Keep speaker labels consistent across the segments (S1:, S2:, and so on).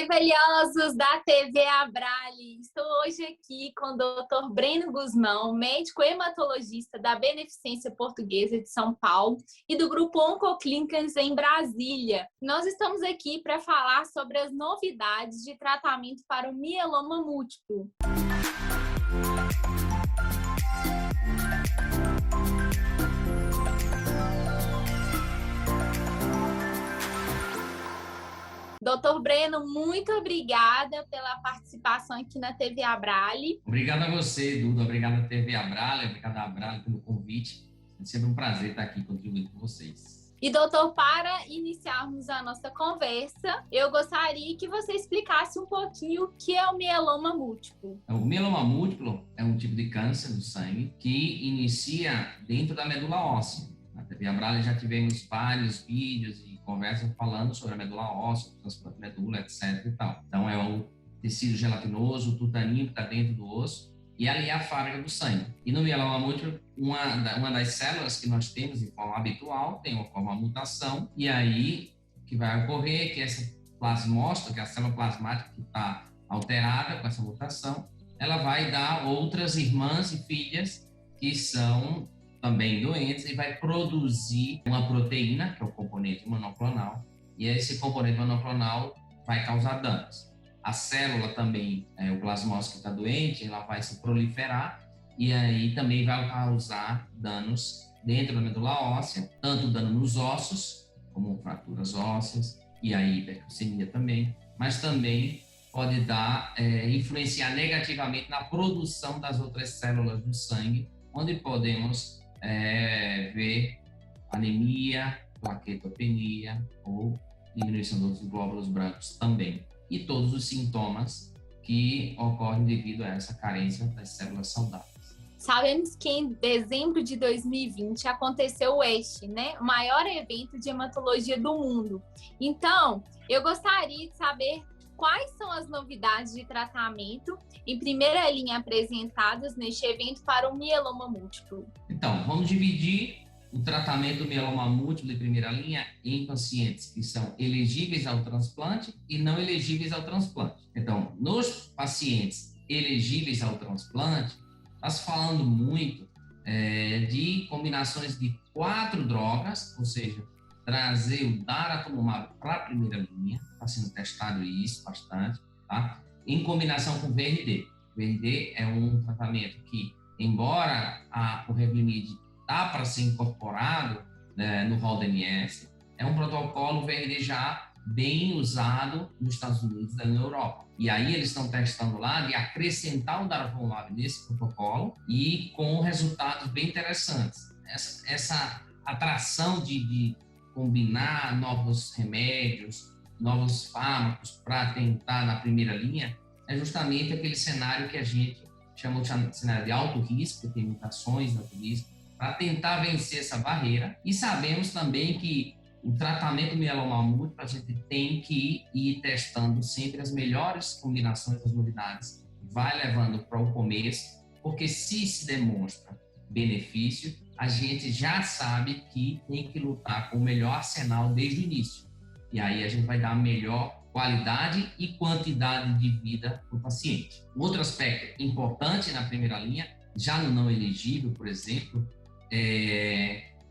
S1: Oi, valiosos da TV Abrale! Estou hoje aqui com o Dr. Breno Guzmão, médico hematologista da Beneficência Portuguesa de São Paulo e do Grupo Oncoclínicas em Brasília. Nós estamos aqui para falar sobre as novidades de tratamento para o mieloma múltiplo. Doutor Breno, muito obrigada pela participação aqui na TV Abrale.
S2: Obrigado a você, Duda. Obrigado à TV Abrale. Obrigado à Abrale pelo convite. É sempre um prazer estar aqui contribuindo com vocês.
S1: E, doutor, para iniciarmos a nossa conversa, eu gostaria que você explicasse um pouquinho o que é o mieloma múltiplo.
S2: O mieloma múltiplo é um tipo de câncer do sangue que inicia dentro da medula óssea. Na TV Abrale já tivemos vários vídeos e conversas falando sobre a medula óssea, o transplante de medula, etc. e tal. Então, é o tecido gelatinoso, o tutaninho que está dentro do osso, e ali é a fábrica do sangue. E no mieloma múltiplo, uma das células que nós temos de forma habitual tem uma mutação, e aí o que vai ocorrer é que essa plasmócito, que é a célula plasmática que está alterada com essa mutação, ela vai dar outras irmãs e filhas que são também doentes e vai produzir uma proteína, que é o componente monoclonal, e esse componente monoclonal vai causar danos. A célula também, o plasmócito que está doente, ela vai se proliferar e aí também vai causar danos dentro da medula óssea, tanto dano nos ossos, como fraturas ósseas e a hipercalcemia também, mas também pode influenciar negativamente na produção das outras células do sangue, onde podemos ver anemia, plaquetopenia ou diminuição dos glóbulos brancos também. E todos os sintomas que ocorrem devido a essa carência das células saudáveis.
S1: Sabemos que em dezembro de 2020 aconteceu o ESHE, né? O maior evento de hematologia do mundo. Então, eu gostaria de saber quais são as novidades de tratamento em primeira linha apresentadas neste evento para o mieloma múltiplo.
S2: Então, vamos dividir o tratamento do mieloma múltiplo em primeira linha em pacientes que são elegíveis ao transplante e não elegíveis ao transplante. Então, nos pacientes elegíveis ao transplante, está se falando muito de combinações de 4 drogas, ou seja, trazer o daratumumab para a primeira linha, está sendo testado isso bastante, tá? Em combinação com VRD. VRD é um tratamento que, embora o Revlimid dá para ser incorporado no rol da MS, é um protocolo VRD já bem usado nos Estados Unidos e na Europa. E aí eles estão testando lá de acrescentar o daratumumab nesse protocolo e com resultados bem interessantes. Essa atração de combinar novos remédios, novos fármacos para tentar na primeira linha, é justamente aquele cenário que a gente chama de cenário de alto risco, que tem mutações de alto risco, para tentar vencer essa barreira. E sabemos também que o tratamento do mieloma múltiplo, a gente tem que ir testando sempre as melhores combinações das novidades, vai levando para o começo, porque se demonstra benefício, a gente já sabe que tem que lutar com o melhor arsenal desde o início. E aí a gente vai dar a melhor qualidade e quantidade de vida para o paciente. Outro aspecto importante na primeira linha, já no não elegível, por exemplo,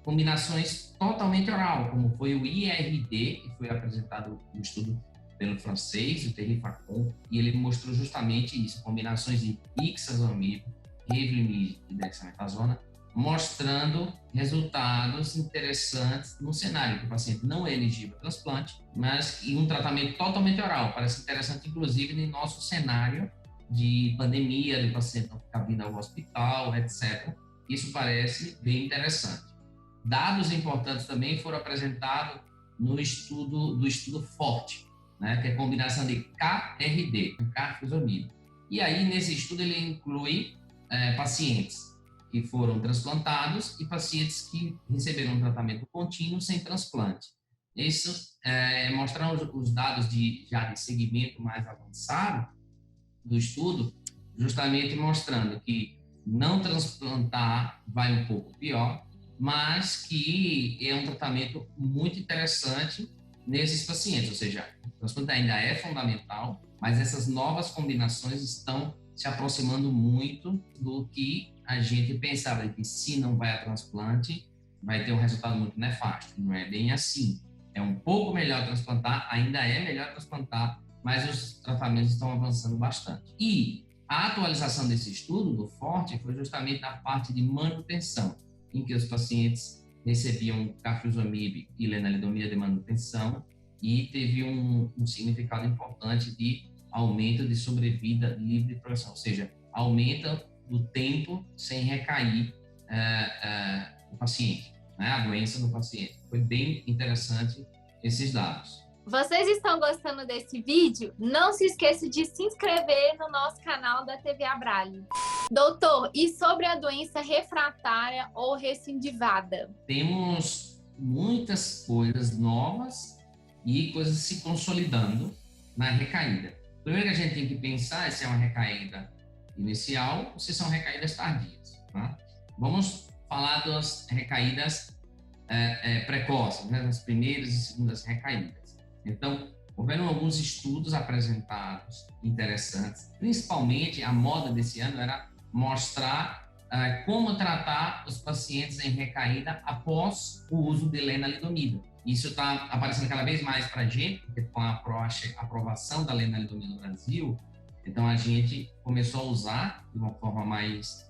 S2: combinações totalmente oral, como foi o IRD, que foi apresentado no estudo pelo francês, o Thierry Facon, e ele mostrou justamente isso, combinações de ixazomib, Revlimid e dexametasona, mostrando resultados interessantes no cenário que o paciente não é elegível ao transplante, mas em um tratamento totalmente oral. Parece interessante, inclusive, no nosso cenário de pandemia, do paciente não ficar vindo ao hospital, etc. Isso parece bem interessante. Dados importantes também foram apresentados no estudo FORTE, né, que é a combinação de KRD, carfilzomib. E aí, nesse estudo, ele inclui pacientes que foram transplantados e pacientes que receberam um tratamento contínuo sem transplante. Isso mostram os dados já de segmento mais avançado do estudo, justamente mostrando que não transplantar vai um pouco pior, mas que é um tratamento muito interessante nesses pacientes, ou seja, o transplante ainda é fundamental, mas essas novas combinações estão se aproximando muito do que a gente pensava, que se não vai a transplante, vai ter um resultado muito nefasto. Não é bem assim. É um pouco melhor transplantar, ainda é melhor transplantar, mas os tratamentos estão avançando bastante. E a atualização desse estudo, do FORTE, foi justamente na parte de manutenção, em que os pacientes recebiam carfilzomib e lenalidomida de manutenção e teve um significado importante de aumento de sobrevida livre de progressão, ou seja, aumenta do tempo sem recair o paciente, né, a doença no paciente. Foi bem interessante esses dados.
S1: Vocês estão gostando desse vídeo? Não se esqueça de se inscrever no nosso canal da TV Abrale. Doutor, e sobre a doença refratária ou recidivada?
S2: Temos muitas coisas novas e coisas se consolidando na recaída. Primeiro que a gente tem que pensar se é uma recaída inicial ou se são recaídas tardias. Tá? Vamos falar das recaídas precoces, né? Das primeiras e segundas recaídas. Então, houveram alguns estudos apresentados interessantes, principalmente a moda desse ano era mostrar como tratar os pacientes em recaída após o uso de lenalidomida. Isso está aparecendo cada vez mais para a gente, porque com a aprovação da lenalidomida no Brasil, então a gente começou a usar de uma forma mais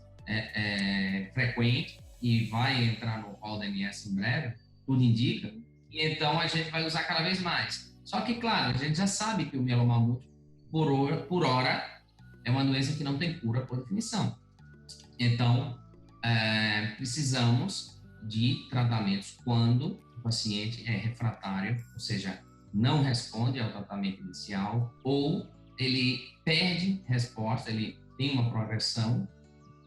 S2: frequente e vai entrar no rol da MS em breve, tudo indica, e então a gente vai usar cada vez mais. Só que, claro, a gente já sabe que o mieloma múltiplo, por hora, é uma doença que não tem cura por definição. Então, precisamos de tratamentos quando o paciente é refratário, ou seja, não responde ao tratamento inicial, ou ele perde resposta, ele tem uma progressão,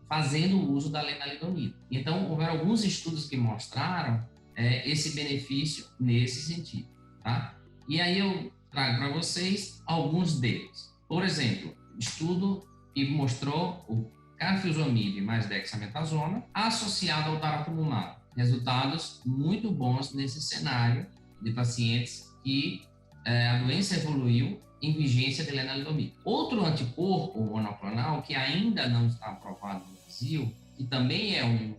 S2: fazendo o uso da lenalidomida. Então, houveram alguns estudos que mostraram esse benefício nesse sentido, tá? E aí eu trago para vocês alguns deles. Por exemplo, estudo que mostrou o carfilzomib mais dexametasona associado ao daratumumab. Resultados muito bons nesse cenário de pacientes que a doença evoluiu em vigência de lenalidomida. Outro anticorpo monoclonal que ainda não está aprovado no Brasil, que também é um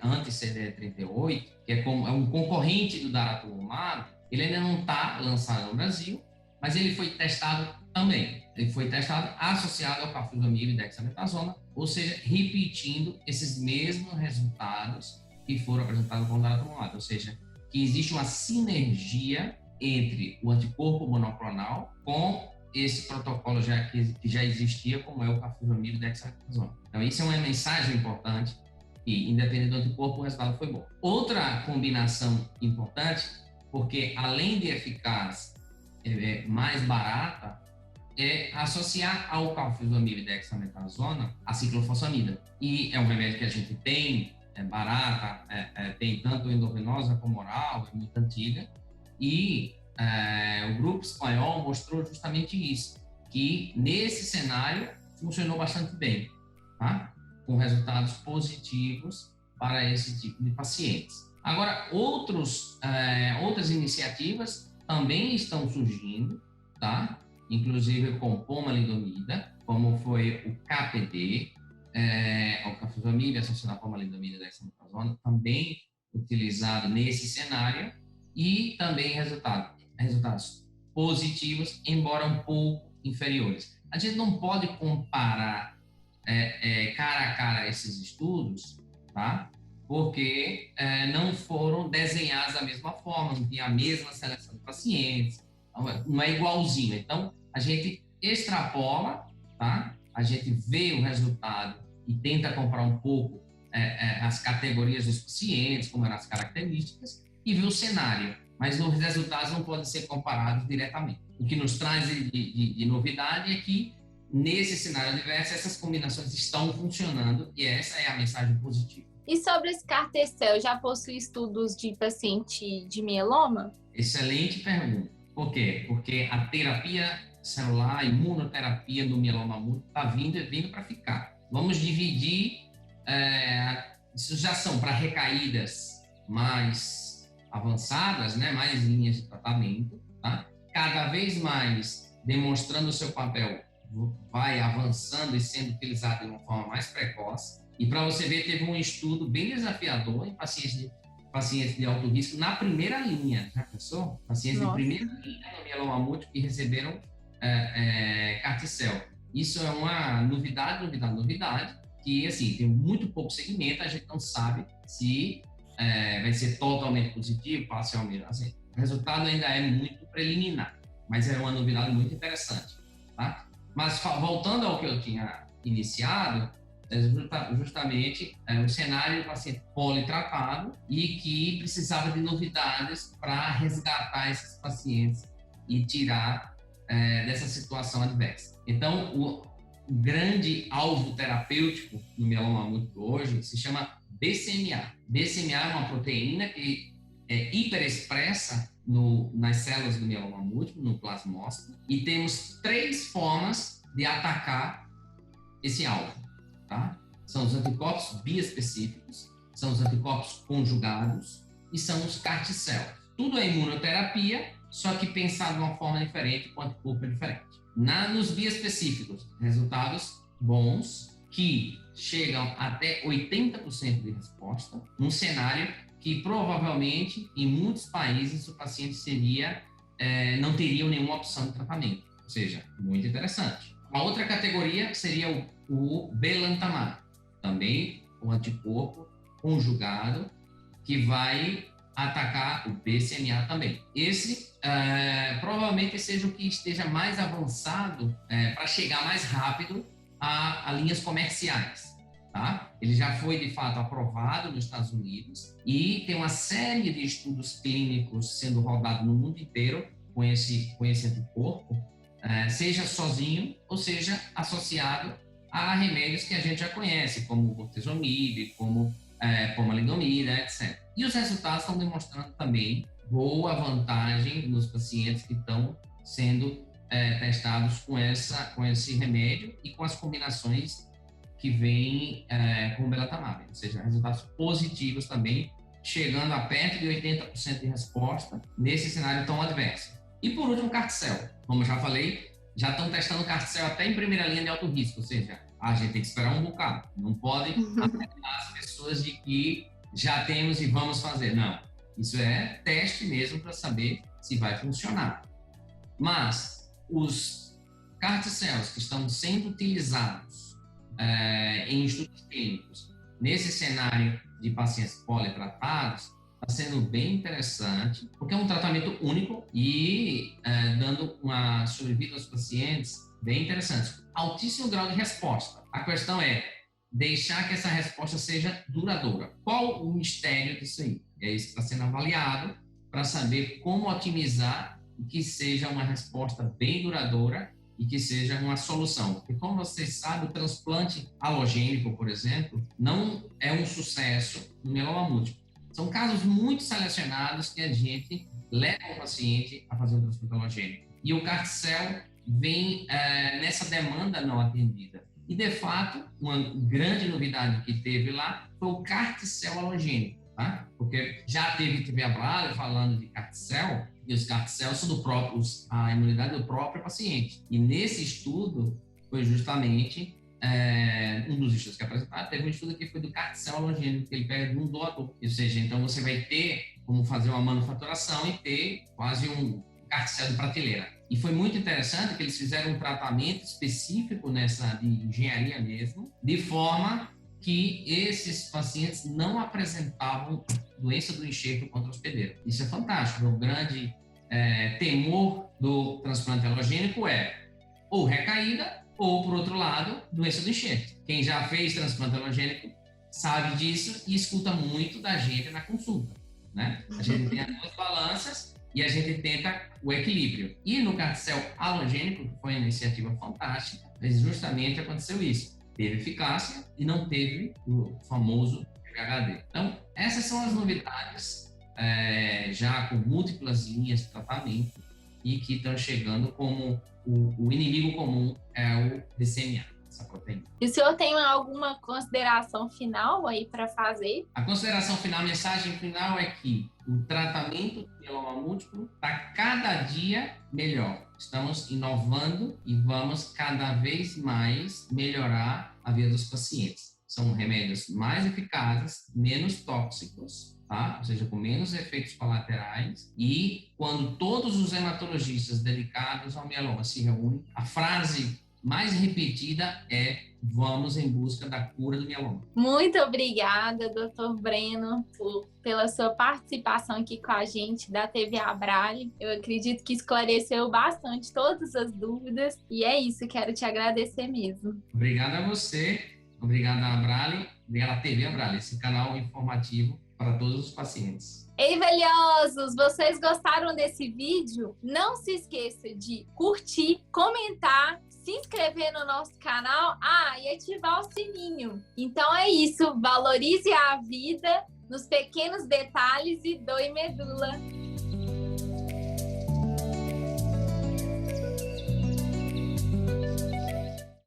S2: anti-CD38, que é um concorrente do daratumumab, ele ainda não está lançado no Brasil, mas ele foi testado também. Ele foi testado associado ao carfilzomib e dexametasona, ou seja, repetindo esses mesmos resultados que foram apresentados com o daratumumab, ou seja, que existe uma sinergia entre o anticorpo monoclonal com esse protocolo que já existia, como é o carfilzomib e dexametasona. Então, isso é uma mensagem importante e, independente do anticorpo, o resultado foi bom. Outra combinação importante, porque além de eficaz, mais barata, é associar ao carfilzomib e dexametasona a ciclofosfamida. E é um remédio que a gente tem, é barata, tem tanto endovenosa como oral, é muito antiga. E o grupo espanhol mostrou justamente isso, que nesse cenário funcionou bastante bem, tá? Com resultados positivos para esse tipo de pacientes. Agora, outras iniciativas também estão surgindo, tá? Inclusive com pomalidomida, como foi o KPD, o carfilzomib associado à pomalidomida da dexametasona, também utilizado nesse cenário, e também resultados positivos, embora um pouco inferiores. A gente não pode comparar cara a cara esses estudos, tá? Porque não foram desenhados da mesma forma, não tinha a mesma seleção de pacientes, não é igualzinho. Então, a gente extrapola, tá? A gente vê o resultado e tenta comparar um pouco as categorias dos pacientes, como eram as características, e vê o cenário. Mas os resultados não podem ser comparados diretamente. O que nos traz de novidade é que, nesse cenário adverso, essas combinações estão funcionando e essa é a mensagem positiva.
S1: E sobre esse CAR-T-cell, já possui estudos de paciente de mieloma?
S2: Excelente pergunta. Por quê? Porque a terapia celular, a imunoterapia no mieloma múltiplo está vindo para ficar. Vamos dividir, isso já são para recaídas mais avançadas, né, mais linhas de tratamento, tá? Cada vez mais demonstrando o seu papel, vai avançando e sendo utilizado de uma forma mais precoce. E para você ver, teve um estudo bem desafiador em pacientes de alto risco na primeira linha, já pensou? Pacientes de primeira linha no mieloma múltiplo que receberam Carticel. Isso é uma novidade, que, assim, tem muito pouco segmento, a gente não sabe se vai ser totalmente positivo, parcialmente. Assim, o resultado ainda é muito preliminar, mas é uma novidade muito interessante, tá? Mas, voltando ao que eu tinha iniciado, justamente o cenário do paciente politratado e que precisava de novidades para resgatar esses pacientes e tirar dessa situação adversa. Então, o grande alvo terapêutico no mieloma múltiplo hoje se chama BCMA. BCMA é uma proteína que é hiperexpressa nas células do mieloma múltiplo, no plasmócito, e temos 3 formas de atacar esse alvo, tá? São os anticorpos biespecíficos, são os anticorpos conjugados e são os CAR-T-cells. Tudo é imunoterapia, só que pensado de uma forma diferente, com anticorpo diferente. Nos biespecíficos, resultados bons, que chegam até 80% de resposta, num cenário que provavelmente, em muitos países, o paciente não teria nenhuma opção de tratamento. Ou seja, muito interessante. A outra categoria seria o belantamab, também um anticorpo conjugado que vai atacar o BCMA também. Esse provavelmente seja o que esteja mais avançado para chegar mais rápido a linhas comerciais. Tá? Ele já foi, de fato, aprovado nos Estados Unidos e tem uma série de estudos clínicos sendo rodados no mundo inteiro com esse anticorpo, seja sozinho ou seja associado a remédios que a gente já conhece, como o bortezomib, como pomalidomida, etc. E os resultados estão demonstrando também boa vantagem nos pacientes que estão sendo testados com esse remédio e com as combinações que vêm com o belantamab, ou seja, resultados positivos também, chegando a perto de 80% de resposta nesse cenário tão adverso. E por último, CAR-T-cell. Como eu já falei, já estão testando CAR-T-cell até em primeira linha de alto risco, ou seja, a gente tem que esperar um bocado. Não pode afetar as pessoas de que já temos e vamos fazer. Não, isso é teste mesmo para saber se vai funcionar. Mas os CAR-T-cells que estão sendo utilizados em estudos clínicos, nesse cenário de pacientes politratados, está sendo bem interessante, porque é um tratamento único e dando uma sobrevida aos pacientes bem interessante. Altíssimo grau de resposta. A questão é deixar que essa resposta seja duradoura. Qual o mistério disso aí? É isso que está sendo avaliado para saber como otimizar e que seja uma resposta bem duradoura e que seja uma solução. Porque, como vocês sabem, o transplante alogênico, por exemplo, não é um sucesso no mieloma múltiplo. São casos muito selecionados que a gente leva o paciente a fazer um transplante alogênico. E o CAR-T-cell vem nessa demanda não atendida. E, de fato, uma grande novidade que teve lá foi o CAR-T-cell alogênico, tá? Porque já teve a Brale falando de CAR-T-cell, e os CAR-T-cells são a imunidade do próprio paciente. E nesse estudo foi justamente um dos estudos que apresentaram, teve um estudo que foi do CAR-T-cell alogênico, que ele pega de um doador. Ou seja, então você vai ter como fazer uma manufaturação e ter quase um CAR-T-cell de prateleira. E foi muito interessante que eles fizeram um tratamento específico de engenharia mesmo, de forma que esses pacientes não apresentavam doença do enxerto contra hospedeiro. Isso é fantástico. O grande temor do transplante alogênico é ou recaída ou, por outro lado, doença do enxerto. Quem já fez transplante alogênico sabe disso e escuta muito da gente na consulta, né? A gente tem as duas balanças e a gente tenta o equilíbrio. E no CAR-T-cell alogênico, que foi uma iniciativa fantástica, justamente aconteceu isso. Teve eficácia e não teve o famoso PHD. Então, essas são as novidades, já com múltiplas linhas de tratamento e que estão chegando como o inimigo comum é o BCMA, essa proteína.
S1: E o senhor tem alguma consideração final aí para fazer?
S2: A consideração final, a mensagem final é que o tratamento do mieloma múltiplo está cada dia melhor. Estamos inovando e vamos cada vez mais melhorar a vida dos pacientes. São remédios mais eficazes, menos tóxicos, tá? Ou seja, com menos efeitos colaterais. E quando todos os hematologistas dedicados ao mieloma se reúnem, a frase mais repetida é: vamos em busca da cura do mieloma.
S1: Muito obrigada, Dr. Breno, pela sua participação aqui com a gente da TV Abrale. Eu acredito que esclareceu bastante todas as dúvidas e é isso, quero te agradecer mesmo.
S2: Obrigado a você, obrigado a Abrale, obrigado à TV Abrale, esse canal informativo para todos os pacientes.
S1: Ei, valiosos! Vocês gostaram desse vídeo? Não se esqueça de curtir, comentar, se inscrever no nosso canal, e ativar o sininho. Então é isso, valorize a vida nos pequenos detalhes e doe medula.